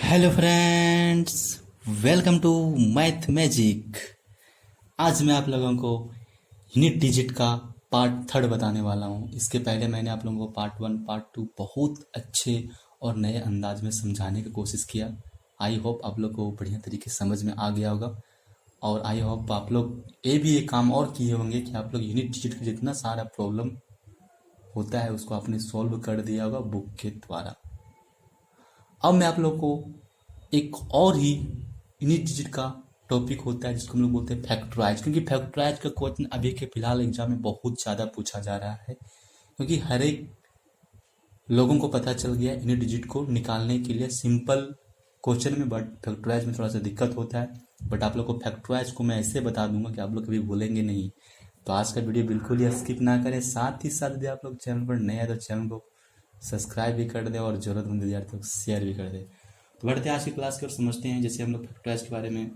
Hello friends, welcome to math magic. आज मैं आप लोगों को यूनिट डिजिट का पार्ट थर्ड बताने वाला हूँ। इसके पहले मैंने आप लोगों को पार्ट वन पार्ट टू बहुत अच्छे और नए अंदाज में समझाने की कोशिश किया। आई होप आप लोग को बढ़िया तरीके से समझ में आ गया होगा और आई होप आप लोग ये भी एक काम और किए होंगे कि आप लोग यूनिट डिजिट का जितना सारा प्रॉब्लम होता है उसको आपने सॉल्व कर दिया होगा बुक के द्वारा। अब मैं आप लोग को एक और ही यूनिट डिजिट का टॉपिक होता है जिसको हम लोग बोलते हैं फैक्टराइज, क्योंकि फैक्टराइज का क्वेश्चन अभी के फिलहाल एग्जाम में बहुत ज़्यादा पूछा जा रहा है, क्योंकि हर एक लोगों को पता चल गया यूनिट डिजिट को निकालने के लिए सिंपल क्वेश्चन में, बट फैक्टराइज में थोड़ा सा दिक्कत होता है। बट आप लोग को फैक्टराइज को मैं ऐसे बता दूंगा कि आप लोग कभी भूलेंगे नहीं। तो आज का वीडियो बिल्कुल ही स्किप ना करें, साथ ही साथ यदि आप लोग चैनल पर नए हैं तो चैनल को सब्सक्राइब भी कर दे और जरूरतमंद विद्यार्थियों को शेयर भी कर दे। तो बढ़ते हैं आज की क्लास की ओर, समझते हैं जैसे हम लोग फैक्टराइज के बारे में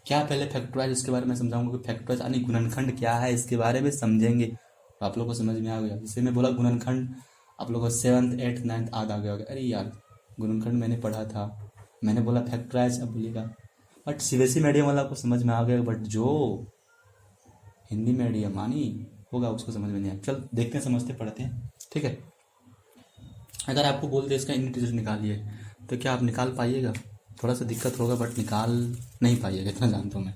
क्या पहले फैक्टराइज इसके बारे में समझाऊंगा कि फैक्टराइज यानी गुणनखंड क्या है, इसके बारे में समझेंगे तो आप लोग को समझ में आ गया। जैसे मैं बोला गुणनखंड, आप लोग को 7th 8th 9th आ गया होगा, अरे यार गुणनखंड मैंने पढ़ा था, मैंने बोला फैक्टराइज अब बोलेगा। बट सीबीएसई मीडियम वाला को समझ में आ गया, बट जो हिंदी मीडियम मानी होगा उसको समझ में नहीं आया। चल देखते हैं, समझते पढ़ते हैं, ठीक है। अगर आपको बोल दे इसका यूनिट डिजिट निकालिए तो क्या आप निकाल पाइएगा? थोड़ा सा दिक्कत होगा बट निकाल नहीं पाइएगा, इतना जानता हूँ मैं।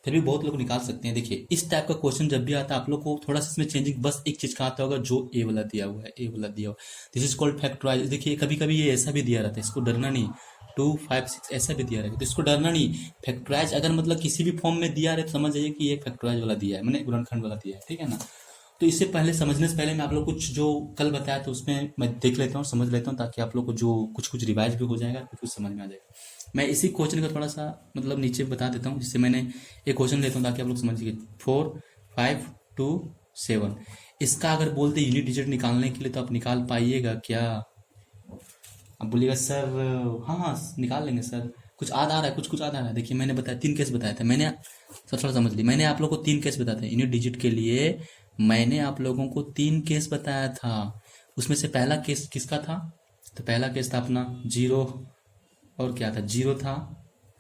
फिर भी बहुत लोग निकाल सकते हैं। देखिए इस टाइप का क्वेश्चन जब भी आता है आप लोग को थोड़ा सा इसमें चेंजिंग बस एक चीज का आता होगा, जो ए वाला दिया हुआ है, ए वाला दिया हुआ दिस इज कॉल्ड फैक्टराइज। देखिए कभी कभी ये ऐसा भी दिया रहता है, इसको डरना नहीं, 2 5 6 ऐसा भी दिया रहेगा तो इसको डरना नहीं। फैक्टराइज अगर मतलब किसी भी फॉर्म में दिया रहे तो समझ जाइए कि ये फैक्टराइज वाला दिया है, मैंने गुणनखंड वाला दिया है, ठीक है ना। तो इससे पहले समझने से पहले मैं आप लोग कुछ जो कल बताया था उसमें मैं देख लेता हूँ, समझ लेता हूँ, ताकि आप लोग को जो कुछ कुछ रिवाइज भी हो जाएगा, कुछ कुछ समझ में आ जाएगा। मैं इसी क्वेश्चन का थोड़ा सा मतलब नीचे बता देता हूँ, जिससे मैंने एक क्वेश्चन लेता हूँ ताकि आप लोग समझिए। 4 5 2 7 इसका अगर बोलते यूनिट डिजिट निकालने के लिए तो आप निकाल पाइएगा क्या? अब बोलिएगा सर हाँ हाँ निकाल लेंगे सर, कुछ याद आ रहा है, कुछ कुछ याद आ रहा है। देखिए मैंने बताया 3 केस बताया था, मैंने सब थोड़ा समझ ली, मैंने आप लोग को 3 केस बताया था यूनिट डिजिट के लिए। मैंने आप लोगों को 3 केस बताया था, उसमें से पहला केस किसका था? तो पहला केस था अपना 0 और क्या था, 0 था,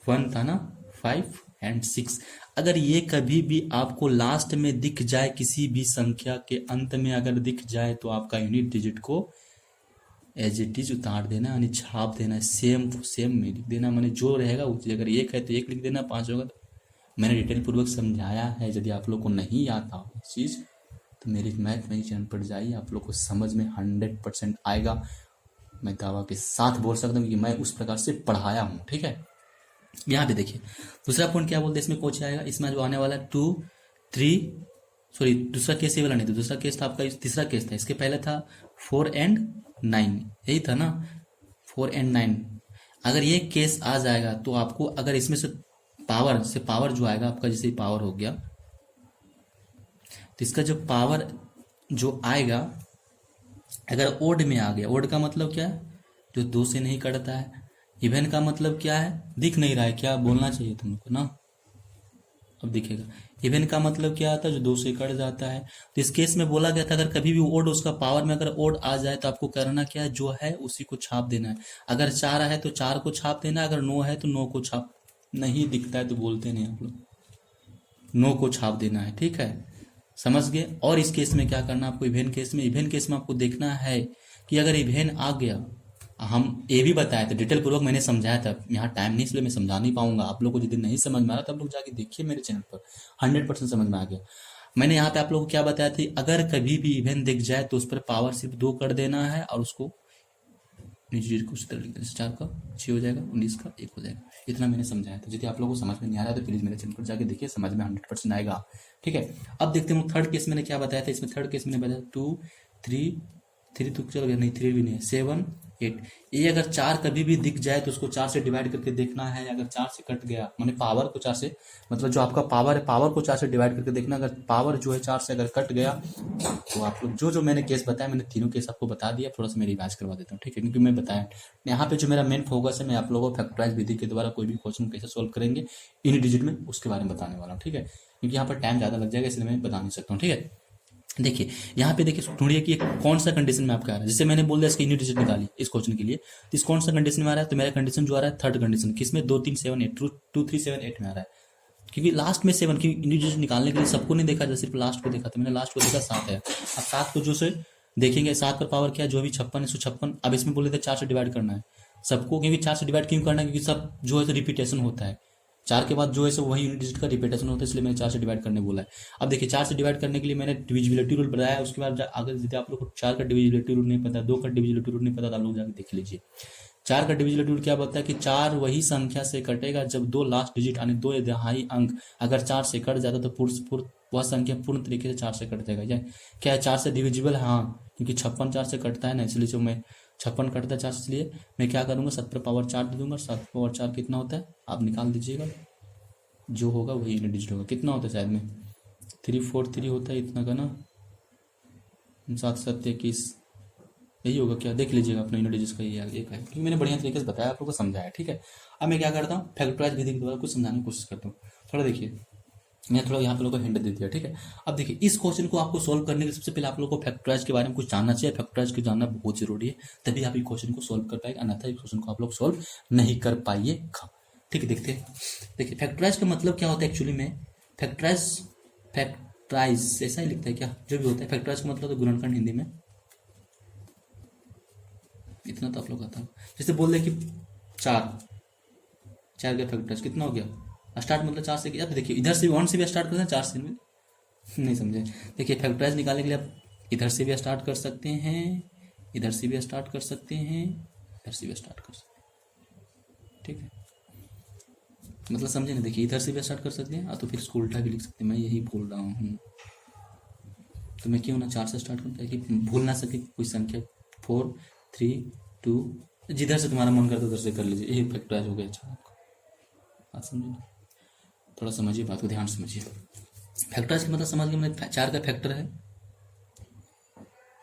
1 था ना, 5 एंड 6। अगर ये कभी भी आपको लास्ट में दिख जाए, किसी भी संख्या के अंत में अगर दिख जाए तो आपका यूनिट डिजिट को एज इट इज उतार देना, यानी छाप देना, सेम सेम में लिख देना, मैंने जो रहेगा उस अगर 1 है तो 1 लिख देना, 5 होगा तो। मैंने डिटेल पूर्वक समझाया है, यदि आप लोग को नहीं आता हो चीज़ तो मेरे मैथ में चैनल पर जाइए, आप लोग को समझ में 100% आएगा। मैं दावा के साथ बोल सकता हूँ कि मैं उस प्रकार से पढ़ाया हूँ, ठीक है। यहाँ पे देखिए दूसरा पॉइंट क्या बोलते हैं, इसमें कोच आएगा, इसमें जो आने वाला है 2 3 सॉरी दूसरा केस ये वाला नहीं था, दूसरा केस था आपका, तीसरा केस था, इसके पहले था 4 एंड 9, यही था ना, 4 एंड 9। अगर ये केस आ जाएगा तो आपको अगर इसमें से पावर जो आएगा आपका, जैसे पावर हो गया तो इसका जो पावर जो आएगा अगर ओड में आ गया, ओड का मतलब क्या है, जो 2 से नहीं कटता है। इवन का मतलब क्या है, दिख नहीं रहा है क्या, बोलना चाहिए तुमको ना, अब दिखेगा। इवन का मतलब क्या आता है, जो 2 से कट जाता है। तो इस केस में बोला गया था अगर कभी भी ओड उसका पावर में अगर ओड आ जाए तो आपको करना क्या है, जो है उसी को छाप देना है। अगर 4 है तो 4 को छाप देना है, अगर 9 है तो 9 को छाप, नहीं दिखता है तो बोलते नहीं आप लोग, 9 को छाप देना है, ठीक है, समझ गए। और इस केस में क्या करना आपको, इवेन केस में आपको देखना है कि अगर इवेन आ गया, हम ये भी बताया था डिटेल पूर्वक मैंने समझाया था, यहाँ टाइम नहीं इसलिए मैं समझा नहीं पाऊंगा। आप लोग को जिस दिन नहीं समझ में आ रहा तब लोग जाके देखिए मेरे चैनल पर, 100% समझ में आ गया। मैंने यहाँ पे आप लोगों को क्या बताया था, अगर कभी भी इवेंट दिख जाए तो उस पर पावर सिर्फ 2 कर देना है और उसको नीचे कुछ तरह लिख देना, 4 का 6 हो जाएगा, 19 का 1 हो जाएगा। इतना मैंने समझाया था, यदि आप लोगों को समझ में नहीं आ रहा तो प्लीज मेरे चैनल पर जाके देखिए, समझ में 100% आएगा, ठीक है। अब देखते हैं थर्ड केस मैंने क्या बताया था। इसमें थर्ड केस मैंने बताया 2 3 तो चल गया, नहीं 3 भी नहीं है, 7 8। ये अगर 4 कभी भी दिख जाए तो उसको 4 से डिवाइड करके देखना है। अगर 4 से कट गया, मैंने पावर को 4 से मतलब जो आपका पावर है, पावर को 4 से डिवाइड करके देखना। अगर पावर जो है 4 से अगर कट गया तो आप लोग जो जो मैंने केस बताया, मैंने तीनों केस आपको बता दिया, थोड़ा सा मैं रिवाइज करवा देता हूँ, ठीक है, क्योंकि मैं बताया यहाँ पे जो मेरा मेन फोकस है, मैं आप लोगों को फैक्टराइज विधि के द्वारा कोई भी क्वेश्चन कैसे सोल्व करेंगे यूनिट डिजिट में उसके बारे में बताने वाला हूँ, ठीक है, क्योंकि यहाँ पर टाइम ज़्यादा लग जाएगा इसलिए मैं बता नहीं सकता हूँ, ठीक है। देखिए यहाँ पे देखिए ढूंढिए कि कौन सा कंडीशन में आपका आ रहा है। जैसे मैंने बोल दिया इसकी यूनिट डिजिट निकाली इस क्वेश्चन के लिए, तो इस कौन सा कंडीशन में आ रहा है, तो मेरा कंडीशन जो आ रहा है थर्ड कंडीशन, किसमें 2 3 7 8 2 3 7 8 में आ रहा है, क्योंकि लास्ट में 7 की यूनिट डिजिट निकालने के लिए सबको नहीं देखा, सिर्फ लास्ट को देखा, तो मैंने लास्ट को देखा 7 है। अब 7 को जो से देखेंगे 7 पर पावर क्या है, जो भी 56 156। अब इसमें बोले थे 4 से डिवाइड करना है सबको, क्योंकि 4 से डिवाइड क्यों करना है, क्योंकि सब जो है रिपीटेशन होता है, 4 के बाद जो है सो वही यूनिट डिजिट का रिपीटेशन होता है, इसलिए मैंने 4 से डिवाइड करने बोला है। अब देखिए 4 से डिवाइड करने के लिए मैंने डिविजिबिलिटी रूल बताया, उसके बाद अगर यदि आप लोग को 4 का डिविजिबिलिटी रूल नहीं पता, 2 का डिविजिबिलिटी रूल नहीं पता, तो आप लोग जाकर देख लीजिए। 4 का डिविजिबिलिटी रूल क्या बोलता है कि 4 वही संख्या से कटेगा जब 2 लास्ट डिजिट यानी 2 दहाई अंक अगर 4 से कट जाता तो वह संख्या पूर्ण तरीके से 4 से कट जाएगा। क्या है 4 से डिविजिबल है, हाँ, क्योंकि 56 4 से कटता है ना, इसलिए जो मैं 56 कटता है 4 से, इसलिए मैं क्या करूंगा 7 पर पावर 4 दे दूंगा। 7 पावर 4 कितना होता है आप निकाल दीजिएगा, जो होगा वही यूनिट डिजिट होगा। कितना होता है शायद में 343 होता है इतना का ना, 7 7 21 यही होगा क्या, देख लीजिएगा अपना यूनिट डिजिट का ये एक है, क्योंकि मैंने बढ़िया तरीके से बताया आप लोगों को समझाया। ठीक है, अब मैं क्या करता हूँ फैक्टराइज विधि के द्वारा कुछ समझाने की कोशिश करता हूँ। थोड़ा देखिए मैं थोड़ा यहाँ पे लोगों को हिंट दे दिया। ठीक है, अब देखिए इस क्वेश्चन को आपको सोल्व करने के सबसे पहले आप लोगों को फैक्टराइज के बारे में कुछ जानना चाहिए। फैक्टराइज को जानना बहुत जरूरी है, तभी आप इस क्वेश्चन को सोल्व कर पाएंगे, अन्यथा इस क्वेश्चन को आप लोग सोल्व नहीं कर पाइएगा। ठीक है, देखते हैं। देखिए फैक्टराइज का मतलब क्या होता है एक्चुअली में, फैक्टराइज ऐसा ही लिखता है क्या, जो भी होता है फैक्टराइज का मतलब तो गुणनखंड हिंदी में, इतना तो आप लोग आता है। जैसे बोल रहे कि 4 का फैक्टराइज कितना हो गया, स्टार्ट मतलब 4 से किया, तो देखिए इधर से 1 से भी स्टार्ट करते हैं 4 से में नहीं समझे। देखिए फैक्टराइज निकालने के लिए आप इधर से भी स्टार्ट कर सकते हैं, इधर से भी स्टार्ट कर सकते हैं, इधर से भी स्टार्ट कर सकते हैं। ठीक है, मतलब समझे ना, देखिए इधर से भी स्टार्ट कर सकते हैं, तो फिर इसको उल्टा भी लिख सकते हैं, मैं यही बोल रहा हूँ। तो मैं क्यों ना 4 से स्टार्ट करता है कि भूल ना सके कोई संख्या, 4 3 2, जिधर से तुम्हारा मन करता है उधर से कर लीजिए, यही फैक्टराइज हो गया। अच्छा आपको बात समझिए, थोड़ा समझिए बात को, ध्यान समझिए। फैक्टराइज का मतलब समझ गए, मैंने 4 का फैक्टर है।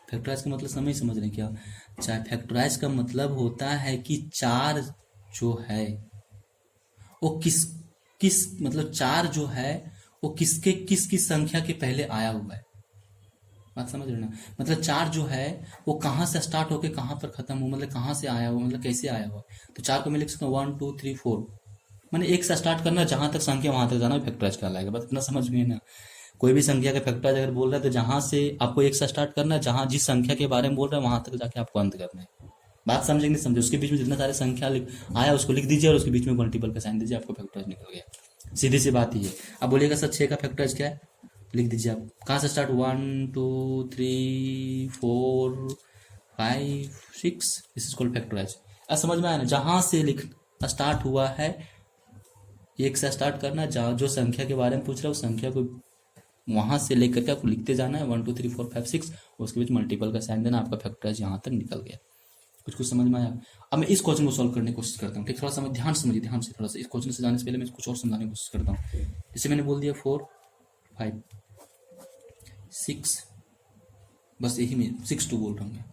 फैक्टराइज का मतलब समझ रहे क्या, चाहे फैक्टराइज का मतलब होता है कि 4 जो है वो किस मतलब 4 जो है वो किस संख्या के पहले आया हुआ है, बात समझ रहे ना। मतलब 4 जो है वो कहाँ से स्टार्ट होके कहाँ पर खत्म हो, मतलब कहाँ से आया हुआ, मतलब कैसे आया हुआ। तो 4 को मैं लिख सकता हूँ 1 2 3 4, मैंने एक से स्टार्ट करना, जहां तक संख्या वहां तक जाना फैक्टराइज कहलाएगा। बस इतना समझ में ना, कोई भी संख्या का फैक्टराइज अगर बोल रहा है तो जहां से आपको एक से स्टार्ट करना है, जहां जिस संख्या के बारे में बोल रहा है वहां तक जाके आपको अंत करना है। बात समझे नहीं समझे, उसके बीच में जितना सारे संख्या आया उसको लिख दीजिए और उसके बीच में मल्टीपल का साइन दीजिए, आपको फैक्टराइज निकल गया। सीधी सी बात ही है। अब बोलिएगा सर 6 का फैक्टराइज क्या है, लिख दीजिए आप कहाँ से start, 1 2 3 4 5 6, this is called factorise. अब समझ में आया ना, जहां से लिख स्टार्ट हुआ है एक से स्टार्ट करना, जहाँ जो संख्या के बारे में पूछ रहा है उस संख्या को वहां से लेकर के आपको लिखते जाना है 1 2 3 4 5 6, उसके बीच मल्टीपल का साइन देना, आपका फैक्टराइज यहाँ तक निकल गया। कुछ समझ में आया। अब मैं इस क्वेश्चन को सॉल्व करने की कोशिश करता हूँ। ठीक, थोड़ा सा ध्यान समझिए, ध्यान से थोड़ा सा इस क्वेश्चन से जाने से पहले मैं कुछ और समझाने की कोशिश करता हूँ। जैसे मैंने बोल दिया 4 5 6, बस यही मैं 6 2 बोल रहा हूँ मैं,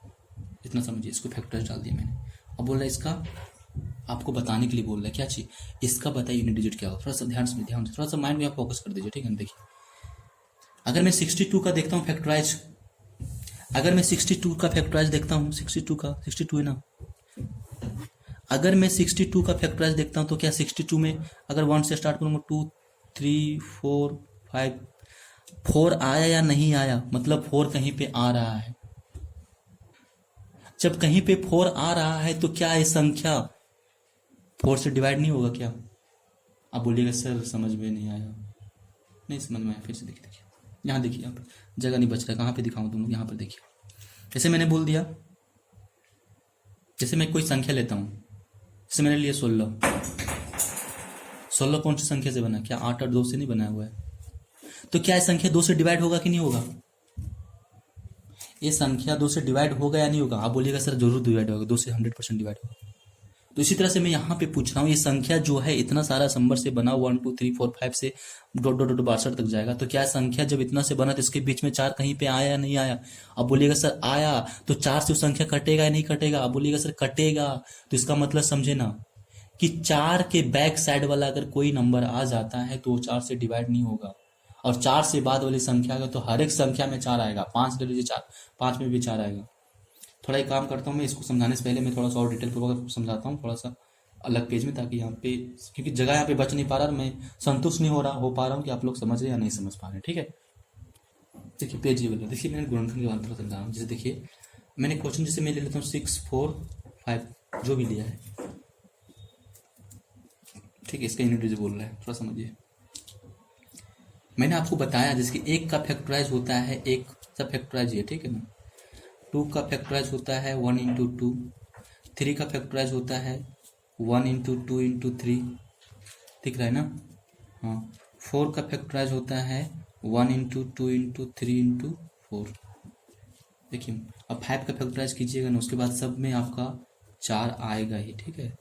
इतना समझिए। इसको फैक्टराइज डाल दिया मैंने। अब बोल रहा है इसका आपको बताने के लिए बोल रहा है क्या चीज, इसका बताइए यूनिट डिजिट क्या हो। थोड़ा सा ध्यान से थोड़ा सा माइंड में आप फोकस कर दीजिए। ठीक है, देखिए अगर मैं 62 का देखता हूँ फैक्टराइज, अगर मैं 62 का फैक्टराइज देखता हूँ, 62 है ना, अगर मैं 62 का फैक्टराइज देखता हूँ तो क्या 62 में अगर 1 से स्टार्ट करूंगा 2 3 4 5, 4 आया या नहीं आया, मतलब 4 कहीं पे आ रहा है। जब कहीं पे 4 आ रहा है तो क्या ये संख्या 4 से डिवाइड नहीं होगा क्या। आप बोलिएगा सर समझ में नहीं आया, नहीं समझ में आया, फिर से देखिए यहाँ देखिए, यहाँ पर जगह नहीं बच रहा, कहाँ पे दिखाऊं तुम लोग, यहाँ पर देखिए। जैसे मैंने बोल दिया, जैसे मैं कोई संख्या लेता हूँ, जैसे मैंने लिया 16 कौन सी संख्या से बना, क्या 8 और 2 से नहीं बनाया हुआ है। तो क्या ये संख्या 2 से डिवाइड होगा कि नहीं होगा, ये संख्या 2 से डिवाइड होगा या नहीं होगा। आप बोलिएगा सर जरूर डिवाइड होगा, 2 से 100% डिवाइड होगा। तो इसी तरह से मैं यहाँ पे पूछ रहा हूँ, ये संख्या जो है इतना सारा नंबर से बना 1 2 3 4 5 से डॉट डॉट डॉट 62 तक जाएगा। तो क्या संख्या जब इतना से बना तो इसके बीच में 4 कहीं पे आया या नहीं आया। अब बोलिएगा सर आया, तो 4 से संख्या कटेगा या नहीं कटेगा। अब बोलिएगा सर कटेगा, तो इसका मतलब समझे ना कि 4 के बैक साइड वाला अगर कोई नंबर आ जाता है तो 4 से डिवाइड नहीं होगा। और 4 से बाद वाली संख्या आएगा तो हर एक संख्या में 4 आएगा। 5 ले लीजिए, 4, 5 में भी 4 आएगा। थोड़ा एक काम करता हूँ, मैं इसको समझाने से पहले मैं थोड़ा सा और डिटेल पूर्वक समझाता हूँ, थोड़ा सा अलग पेज में, ताकि यहाँ पे, क्योंकि जगह यहाँ पे बच नहीं पा रहा, मैं संतुष्ट नहीं हो पा रहा हूँ कि आप लोग समझ रहे या नहीं समझ पा रहे हैं। ठीक है, देखिए पेज ये वाला, देखिए मैंने गुणनखंड के बारे में थोड़ा समझा रहा हूँ। जैसे देखिए मैंने क्वेश्चन जैसे मैं ले लेता हूँ 6 4 5 जो भी लिया है, ठीक है, इसका यूनिट जो बोल रहा है थोड़ा समझिए। मैंने आपको बताया जैसे कि 1 का फैक्टराइज होता है, एक सब फैक्टराइज है, ठीक है ना। 2 का फैक्टराइज होता है 1 इंटू 2। 3 का फैक्टराइज होता है 1 इंटू 2 इंटू 3, दिख रहा है ना। हाँ, 4 का फैक्टराइज होता है 1 इंटू 2 इंटू 3 इंटू 4। देखिए अब 5 का फैक्टराइज कीजिएगा ना, उसके बाद सब में आपका 4 आएगा ही, ठीक है,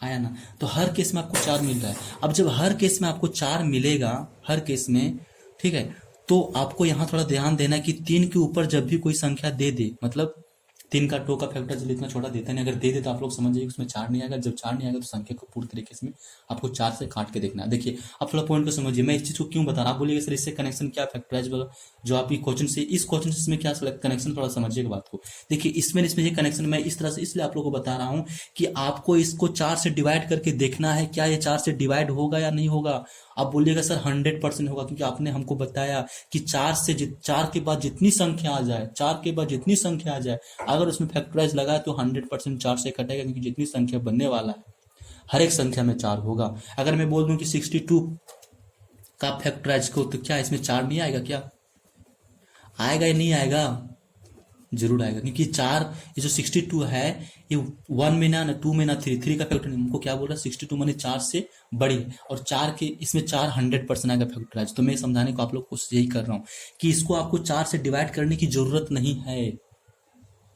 आया ना। तो हर केस में आपको 4 मिल रहा है। अब जब हर केस में आपको 4 मिलेगा, हर केस में, ठीक है, तो आपको यहाँ थोड़ा ध्यान देना है कि 3 के ऊपर जब भी कोई संख्या दे दे, मतलब 3 का 2 का फैक्टर चलिए इतना छोटा देता नहीं, अगर दे दे तो आप लोग समझिए उसमें 4 नहीं आएगा। जब 4 नहीं आएगा तो संख्या को पूरी तरीके से आपको 4 से काट के देखना है। देखिए आप थोड़ा पॉइंट को समझिए, मैं इस चीज को क्यों बता रहा हूँ, आप बोलिएगा सर इससे कनेक्शन क्या फैक्टराइज वाला जो आपकी क्वेश्चन से, इस क्वेश्चन से इसमें क्या कनेक्शन, थोड़ा समझिएगा बात को। देखिए इसमें ये कनेक्शन मैं इस तरह से इसलिए आप लोगों को बता रहा हूँ कि आपको इसको 4 से डिवाइड करके देखना है, क्या ये 4 से डिवाइड होगा या नहीं होगा। आप बोलिएगा सर 100% होगा, क्योंकि आपने हमको बताया कि 4 के बाद जितनी संख्या आ जाए, 4 के बाद जितनी संख्या आ जाए, अगर उसमें फैक्टराइज लगाए तो 100% 4 से कटेगा, क्योंकि जितनी संख्या बनने वाला है हर एक संख्या में 4 होगा। अगर मैं बोल दूं कि 62 का फैक्टराइज को, तो क्या इसमें 4 नहीं आएगा, क्या आएगा या नहीं आएगा? जरूर आएगा, क्योंकि 4, ये जो 62 है ये 1 में ना 2 में ना 3 का फैक्टर हमको क्या बोल रहा है, 62 माने 4 से बड़ी है, और 4 के इसमें 4 100% आएगा फैक्टराइज। तो मैं समझाने को आप लोग को यही कर रहा हूँ कि इसको आपको 4 से डिवाइड करने की जरूरत नहीं है।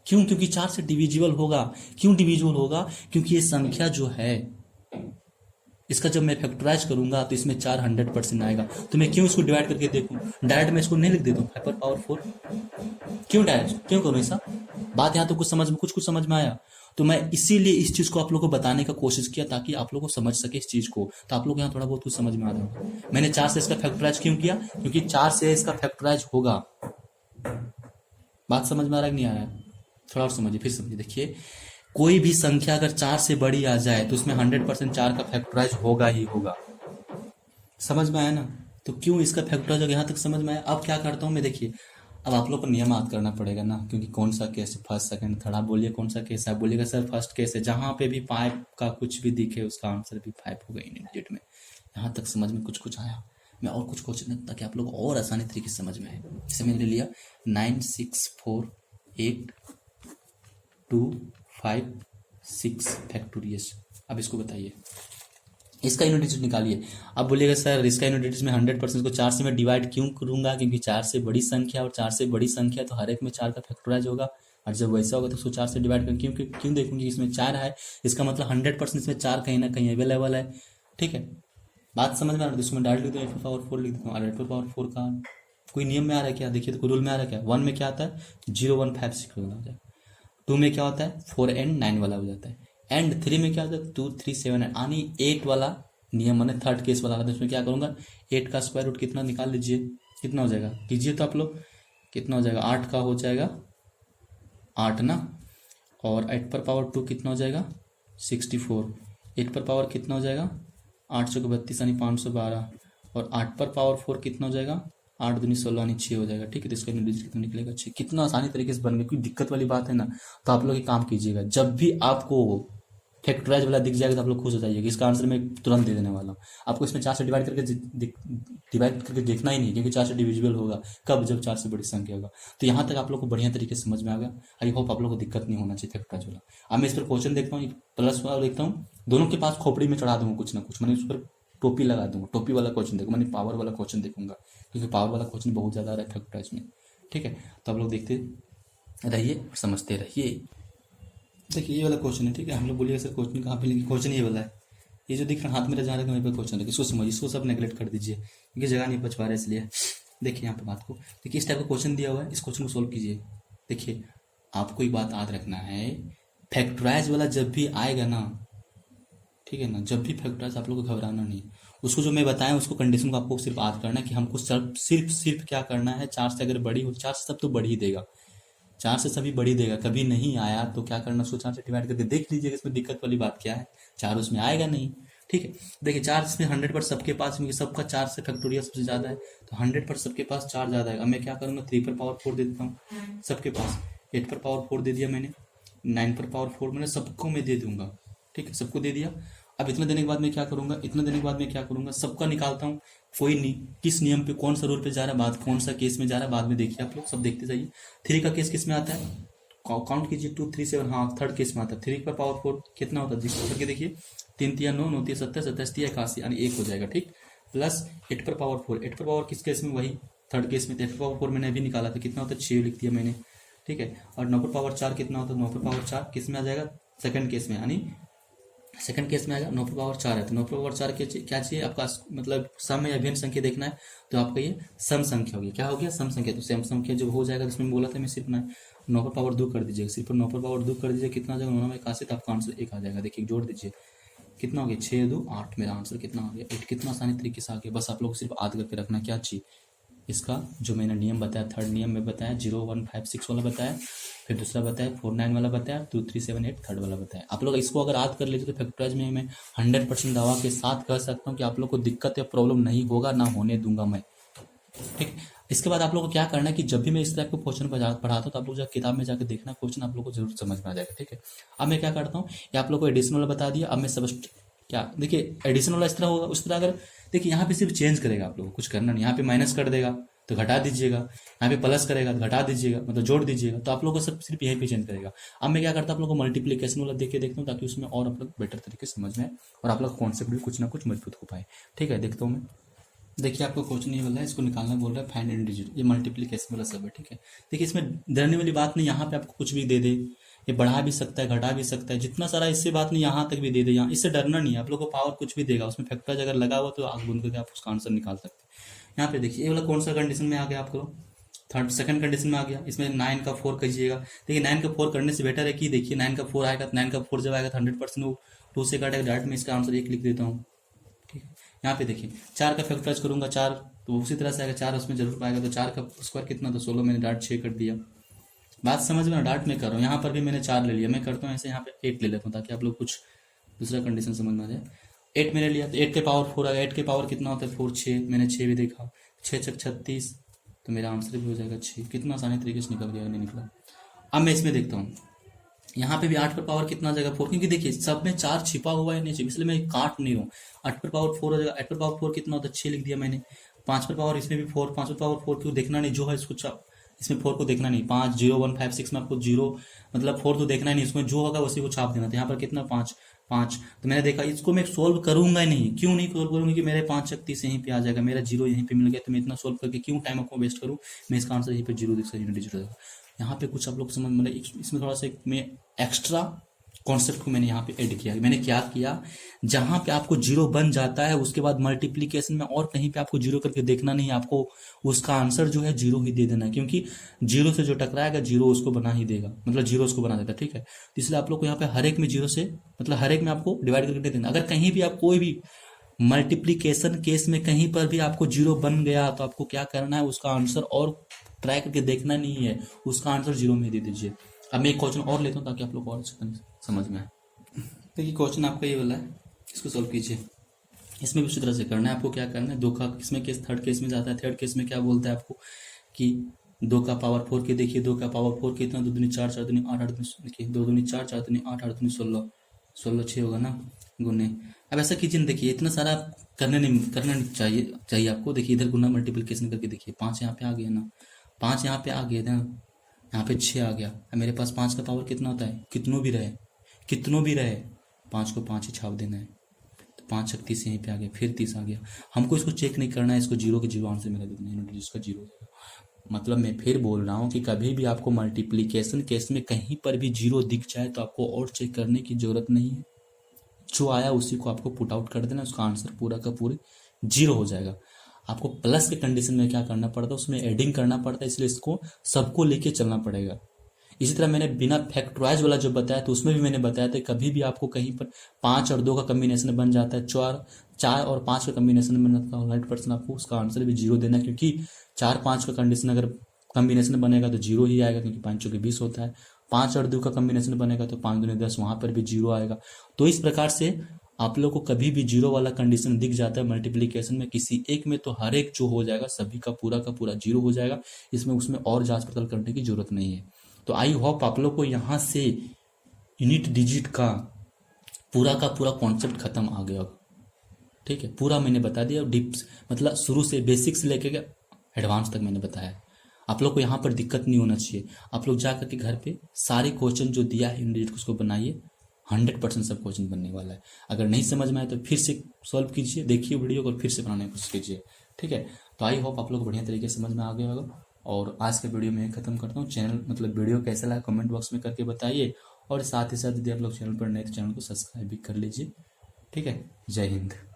क्यों? क्योंकि 4 से डिविजिबल होगा। क्यों डिविजिबल होगा? क्योंकि ये संख्या जो है इसका जब मैं फैक्टराइज करूंगा तो इसमें 4 100% आएगा। तो मैं क्यों इसको डिवाइड करके देखूं, डायरेक्ट मैं इसको नहीं लिख देता हूँ हाइपर पावर 4, क्यों डायरेक्ट क्यों करूं ऐसा? बात यहाँ तो कुछ समझ में आया। तो मैं इसीलिए इस चीज को आप लोगों को बताने का कोशिश किया, ताकि आप लोग को समझ सके इस चीज को, तो आप लोग यहाँ थोड़ा बहुत कुछ समझ में आ रहा होगा। मैंने 4 से इसका फैक्टराइज क्यों किया? क्योंकि 4 से इसका फैक्टराइज होगा। बात समझ में आ रहा है कि नहीं आ रहा है? थोड़ा और समझिए, फिर समझिए। देखिए कोई भी संख्या अगर 4 से बड़ी आ जाए तो उसमें 100% 4 का फैक्टराइज होगा ही होगा। समझ में आया ना? तो क्यों इसका फैक्टराइज यहाँ तक समझ में आया। अब क्या करता हूँ मैं, देखिए अब आप लोग को नियम याद करना पड़ेगा ना, क्योंकि कौन सा केस है, फर्स्ट सेकंड थर्ड। आप बोलिए कौन सा केस है, आप बोलिएगा सर फर्स्ट केस है। जहां पे भी 5 का कुछ भी दिखे उसका आंसर भी 5 होगा यूनिट में। यहाँ तक समझ में कुछ आया। मैं और कुछ क्वेश्चन ताकि आप लोग और आसानी तरीके से समझ में आए। जैसे मैंने ले लिया 9 6 4 8 2 5 6 फैक्टोरियस। अब इसको बताइए, इसका यूनिट डिजिट निकालिए। अब बोलिएगा सर इसका यूनिट डिजिट में 100% को 4 से मैं डिवाइड क्यों करूंगा, क्योंकि 4 से बड़ी संख्या, और 4 से बड़ी संख्या तो हर एक में 4 का फैक्टराइज होगा। और जब वैसा होगा तो उसको 4 से डिवाइड कर क्यों देखूंगी, इसमें 4 है, इसका मतलब 100% इसमें 4 कहीं ना कहीं अवेलेबल है। ठीक है, बात समझ में आ रही है? इसको मैं डायरेक्ट लिख दूँ 8 लिख देता हूँ। 8 का कोई नियम में आ रहा है क्या? देखिए तो कोई रूल में आ रहा है क्या? 1 में क्या आता है 0 1 5 6 हो जाता है। 2 में क्या होता है 4 एंड 9 वाला हो जाता है। एंड 3 में क्या होता है 2 3 7 यानी 8 वाला नियम, मैंने थर्ड केस वाला था। इसमें क्या करूंगा 8 का स्क्वायर रूट कितना निकाल लीजिए, कितना हो जाएगा कीजिए तो आप लोग, कितना हो जाएगा 8 का हो जाएगा 8 ना, और 8 पर पावर 2 कितना हो जाएगा 64। 8 पर पावर कितना हो जाएगा 8 चौके 32 यानी 512, और 8 पर पावर 4 कितना हो जाएगा 8 दूनी 16 यानी 6 हो जाएगा। ठीक है, तो इसका डिजिट कितना निकलेगा 6। कितना आसानी तरीके से बन गया, कोई दिक्कत वाली बात है ना। तो आप लोग एक काम कीजिएगा, जब भी आपको फैक्टराइज वाला दिख जाएगा तो आप लोग खुश हो जाइएगा, इसका आंसर मैं तुरंत दे देने वाला हूँ आपको। इसमें 4 से डिवाइड करके देखना ही नहीं, क्योंकि 4 से डिविजिबल होगा कब, जब 4 से बड़ी संख्या होगा। तो यहाँ तक आप लोग को बढ़िया तरीके से समझ में आ गया। आई होप आप लोग को दिक्कत नहीं होना चाहिए फैक्टराइज वाला। अब मैं इस पर क्वेश्चन देखता हूँ, प्लस वाला देखता हूँ, दोनों के पास खोपड़ी में चढ़ा दूंगा कुछ ना कुछ, मैंने उस पर टोपी लगा दूंगा। टोपी वाला क्वेश्चन देखूंगा, मैंने पावर वाला क्वेश्चन देखूंगा, क्योंकि पावर वाला क्वेश्चन बहुत ज्यादा आ रहा है फैक्टराइज में। ठीक है, तो आप लोग देखते रहिए और समझते रहिए। देखिए ये वाला क्वेश्चन है, ठीक है। हम लोग बोलिए सर क्वेश्चन कहाँ पे लिखे, क्वेश्चन ये वाला है, ये जो दिख रहा है हाथ मेरा जहाँ रखा वहीं पर क्वेश्चन है। इसको समझिए, इसको सब नेगलेक्ट कर दीजिए, क्योंकि जगह नहीं बच पा रहा है इसलिए। देखिए यहाँ पे बात को, देखिए इस टाइप का क्वेश्चन दिया हुआ है, इस क्वेश्चन को सोल्व कीजिए। देखिए आपको एक बात याद रखना है, फैक्टराइज वाला जब भी आएगा ना, ठीक है ना, जब भी फैक्टराइज, आप लोग को घबराना नहीं, उसको जो मैं बताया उसको कंडीशन को आपको सिर्फ याद करना है कि हमको सिर्फ क्या करना है, 4 से अगर बड़ी हो, 4 से सब तो बढ़ ही देगा, 4 से सभी बढ़ ही देगा। कभी नहीं आया तो क्या करना, उसको 4 से डिवाइड करके देख लीजिएगा इसमें दिक्कत वाली बात क्या है, 4 उसमें आएगा नहीं। ठीक है, देखिए 4 इसमें 100% सबके पास, क्योंकि सबका 4 से फैक्टोरियल सबसे ज्यादा है, तो 100% सबके पास 4 ज्यादा है। अब मैं क्या करूंगा, 3 पर पावर 4 दे देता हूँ सबके पास, 8 पर पावर 4 दे दिया मैंने, 9 पर पावर 4 मैंने सबको मैं दे दूंगा। ठीक है, सबको दे दिया। अब इतना देने के बाद मैं क्या करूंगा, इतना देने के बाद मैं क्या करूंगा, सबका निकालता हूँ। कोई नहीं, किस नियम पे, कौन सा रूल पे जा रहा है, बाद कौन सा केस में जा रहा है बाद में देखिए, आप लोग सब देखते जाइए। 3 का केस किस में आता है, काउंट कीजिए, 2 3 7, हाँ थर्ड केस में आता है। 3 पर पावर 4 कितना होता है, जिसको करके देखिए, 3 तिया 9, 9 तिया 70, 27 तिया 81, यानी 1 हो जाएगा। ठीक, प्लस 8 पर पावर 4, 8 पर पावर किस केस में, वही थर्ड केस में। 8 पर पावर 4 मैंने अभी निकाला था, कितना होता है 6 लिख दिया मैंने। ठीक है, और 9 पर पावर 4 कितना होता है, 9 पर पावर 4 किस में आ जाएगा, सेकंड केस में, यानी सेकंड केस में आएगा। 9 पर पावर 4 है, तो 9 पर पावर 4 क्या चाहिए आपका, मतलब सम या अभिन्न संख्या देखना है, तो आपका ये सम संख्या हो गया। क्या हो गया, सम संख्या। तो सम संख्या जब हो जाएगा, तो इसमें बोला था मैं सिर्फ ना 9 पर पावर 2 कर दीजिएगा, सिर्फ 9 पर पावर 2 कर दीजिए, कितना आ जाएगा 9 में 81, तो आपका आंसर 1 आ जाएगा। देखिए जोड़ दीजिए, कितना हो गया 6 2 8, मेरा आंसर कितना आ गया 8। कितना आसानी तरीके से आ गया, बस आप लोग को सिर्फ याद करके रखना क्या चाहिए, इसका जो मैंने नियम बताया, थर्ड नियम में बताया, 0 1 5 6 वाला बताया, फिर दूसरा बताया 4 9 वाला बताया, 2 3 7 8 थर्ड वाला बताया। आप लोग इसको अगर याद कर लेते तो फैक्टराइज में मैं 100% दावा के साथ कह सकता हूँ कि आप लोग को दिक्कत या प्रॉब्लम नहीं होगा, ना होने दूंगा मैं। ठीक, इसके बाद आप लोग को क्या करना है कि जब भी मैं इस टाइप को क्वेश्चन पढ़ाता हूँ तो आप लोग जब किताब में जाकर देखना, क्वेश्चन आप लोग को जरूर समझ में आ जाएगा। ठीक है, अब मैं क्या करता हूँ, ये आप लोग को एडिशनल बता दिया। अब मैं सब क्या, देखिए एडिशनल वाला इस तरह होगा, उस तरह अगर देखिए यहाँ पे सिर्फ चेंज करेगा, आप लोग को कुछ करना नहीं। यहाँ पे माइनस कर देगा तो घटा दीजिएगा, यहाँ पे प्लस करेगा तो घटा दीजिएगा, मतलब जोड़ दीजिएगा, तो आप लोग को सब सिर्फ यहीं पे चेंज करेगा। अब मैं क्या करता हूँ, आप लोग को मल्टीप्लीकेशन वाला देख के देखता हूँ, ताकि उसमें और आप लोग बेटर तरीके से समझ में आए और आप लोग कॉन्सेप्ट भी कुछ ना कुछ मजबूत हो पाए। ठीक है, देखता हूँ मैं। देखिए आपको क्वेश्चन नहीं बोला है, इसको निकालना बोल रहा है, फाइंड एंड डिजिट, ये मल्टीप्लीकेशन वाला सब है। ठीक है, देखिए इसमें डरने वाली बात नहीं, यहाँ पे आपको कुछ भी दे दे, ये बढ़ा भी सकता है घटा भी सकता है, जितना सारा, इससे बात नहीं, यहाँ तक भी दे दे, यहाँ इससे डरना नहीं है। आप लोग को पावर कुछ भी देगा, उसमें फैक्टर्स अगर लगा हुआ तो आग बंद करके आप उसका आंसर निकाल सकते हैं। यहाँ पे देखिए ये वाला कौन सा कंडीशन में आ गया, आपको थर्ड सेकंड कंडीशन में आ गया। इसमें 9 का 4 कीजिएगा, देखिए 9 का 4 करने से बेटर है कि देखिए 9 का 4 आएगा, तो 9 का 4 जब आएगा तो 100% वो 2 से काटेगा, डायरेक्ट में इसका आंसर 1 लिख देता हूँ। ठीक है, यहाँ पे देखिए 4 का फैक्टराइज करूंगा 4, तो उसी तरह से आएगा 4 उसमें जरूर पाएगा, तो 4 का स्क्वायर कितना, तो 16, मैंने डार्ट 6 कर दिया। बात समझ में, डार्ट में कर रहा हूँ, यहाँ पर भी मैंने 4 ले लिया, मैं करता हूँ ऐसे, यहाँ पे 8 ले लेता हूँ ताकि आप लोग कुछ दूसरा कंडीशन समझ में आ जाए। 8 मैंने लिया तो 8 के पावर 4 आ गया, 8 के पावर कितना होता है 4 6, मैंने 6 भी देखा, 6 6 36, तो मेरा आंसर भी हो जाएगा 6। कितना आसानी तरीके से निकल गया, नहीं निकला। अब मैं इसमें देखता हूँ, यहाँ पे भी 8 पर पावर कितना आ जाएगा 4, क्योंकि देखिए सब में 4 छिपा हुआ है नीचे, इसलिए मैं काट नहीं रहा हूँ। 8 पर पावर 4 हो जाएगा, 8 पर पावर 4 कितना होता है 6 लिख दिया मैंने। 5 पर पावर इसमें भी 4, 5 पर पावर 4 क्यों देखना नहीं, जो है इसको इसमें 4 को देखना नहीं, 5 0 1 5 6 में आपको 0 मतलब 4 तो देखना ही नहीं, इसमें जो होगा उसी को छाप देना। तो यहाँ पर कितना 5 5, तो मैंने देखा इसको मैं सोल्व करूंगा ही नहीं। क्यों नहीं सोल्व करूंगी, कि मेरे 5 शक्ति से यहीं पे आ जाएगा, मेरा 0 यहीं पे मिल गया, तो मैं इतना सोल्व करके क्यों टाइम आपको वेस्ट करूँ, मैं इसका आंसर यहीं पे 0 दिख सकता डिजिट हो जाएगा। यहाँ पे कुछ आप लोग समझ, मतलब इसमें थोड़ा सा मैं एक्स्ट्रा कॉन्सेप्ट को मैंने यहाँ पे ऐड किया। मैंने क्या किया, जहां पे आपको 0 बन जाता है उसके बाद मल्टीप्लीकेशन में और कहीं पे आपको 0 करके देखना नहीं है, आपको उसका आंसर जो है 0 ही दे देना है, क्योंकि 0 से जो टकराएगा 0 उसको बना ही देगा, मतलब 0 उसको बना देता है। ठीक है, तो इसलिए आप लोग को यहाँ पे हर एक में 0 से, मतलब हर एक में आपको डिवाइड करके दे देना। अगर कहीं भी आप कोई भी मल्टीप्लीकेशन केस में कहीं पर भी आपको 0 बन गया तो आपको क्या करना है, उसका आंसर और ट्राई करके देखना नहीं है, उसका आंसर 0 में दे दीजिए। अब मैं एक क्वेश्चन और लेता हूँ ताकि आप लोग और समझ में आए। देखिए क्वेश्चन आपका ये वाला है, इसको सॉल्व कीजिए। इसमें भी उसी तरह से करना है, आपको क्या करना है, 2 का इसमें केस थर्ड केस में जाता है। थर्ड केस में क्या बोलता है आपको कि 2 का पावर 4 के देखिए, 2 का पावर 4 कितना, 2 दूनी 4 4 दूनी 8 8 दूनी, देखिए 2 दूनी 4 4 दूनी 8 8 दूनी 16 16 6 होगा ना, गुने। अब ऐसा कीजिए, देखिए इतना सारा करना नहीं चाहिए आपको। देखिए इधर गुना मल्टीप्लिकेशन करके देखिए, 5 यहाँ पे आ गया ना, 5 यहाँ पे आ गया ना, यहाँ पे 6 आ गया। अब मेरे पास 5 का पावर कितना होता है, कितनों भी रहे 5 को 5 ही छाप देना है, तो 5 शक्ति से यहीं पे आ गया, फिर 30 आ गया। हमको इसको चेक नहीं करना है, इसको 0 के 0 आंसर मेरा दे देना है, इसका 0। मतलब मैं फिर बोल रहा हूँ कि कभी भी आपको मल्टीप्लीकेशन केस में कहीं पर भी 0 दिख जाए तो आपको और चेक करने की जरूरत नहीं है, जो आया उसी को आपको पुट आउट कर देना, उसका आंसर पूरा का पूरे 0 हो जाएगा। आपको प्लस के कंडीशन में क्या करना पड़ता है, उसमें एडिंग करना पड़ता है, इसलिए इसको सबको लेके चलना पड़ेगा। इसी तरह मैंने बिना फैक्टराइज वाला जो बताया तो उसमें भी मैंने बताया था कभी भी आपको कहीं पर 5 और 2 का कम्बिनेशन बन जाता है, 4 और 5 का कम्बिनेशन बनता है, 100% आपको उसका आंसर भी 0 देना, क्योंकि 4-5 का कंडीशन अगर कम्बिनेशन बनेगा तो 0 ही आएगा, क्योंकि 5 चौके 20 होता है। 5 और 2 का कम्बिनेशन बनेगा तो 5 दूनी 10, वहां पर भी 0 आएगा। तो इस प्रकार से आप लोग को कभी भी 0 वाला कंडीशन दिख जाता है मल्टीप्लीकेशन में किसी एक में, तो हर एक जो हो जाएगा सभी का पूरा 0 हो जाएगा। इसमें उसमें और जांच पड़ताल करने की जरूरत नहीं है। तो आई होप आप लोग को यहाँ से यूनिट डिजिट का पूरा कॉन्सेप्ट खत्म आ गया होगा। ठीक है, पूरा मैंने बता दिया, डिप्स मतलब शुरू से बेसिक से लेकर के एडवांस तक मैंने बताया। आप लोग को यहाँ पर दिक्कत नहीं होना चाहिए। आप लोग जा करके घर पे सारे क्वेश्चन जो दिया है यूनिट डिजिट उसको बनाइए, 100% सब क्वेश्चन बनने वाला है। अगर नहीं समझ में आए तो फिर से सॉल्व कीजिए, देखिए वीडियो को, फिर से बनाने की कोशिश कीजिए। ठीक है, तो आई होप आप लोग को बढ़िया तरीके से समझ में आ गया होगा। और आज के वीडियो में खत्म करता हूँ। चैनल मतलब वीडियो कैसा लगा कमेंट बॉक्स में करके बताइए, और साथ ही साथ यदि आप लोग चैनल पर नए तो चैनल को सब्सक्राइब भी कर लीजिए। ठीक है, जय हिंद।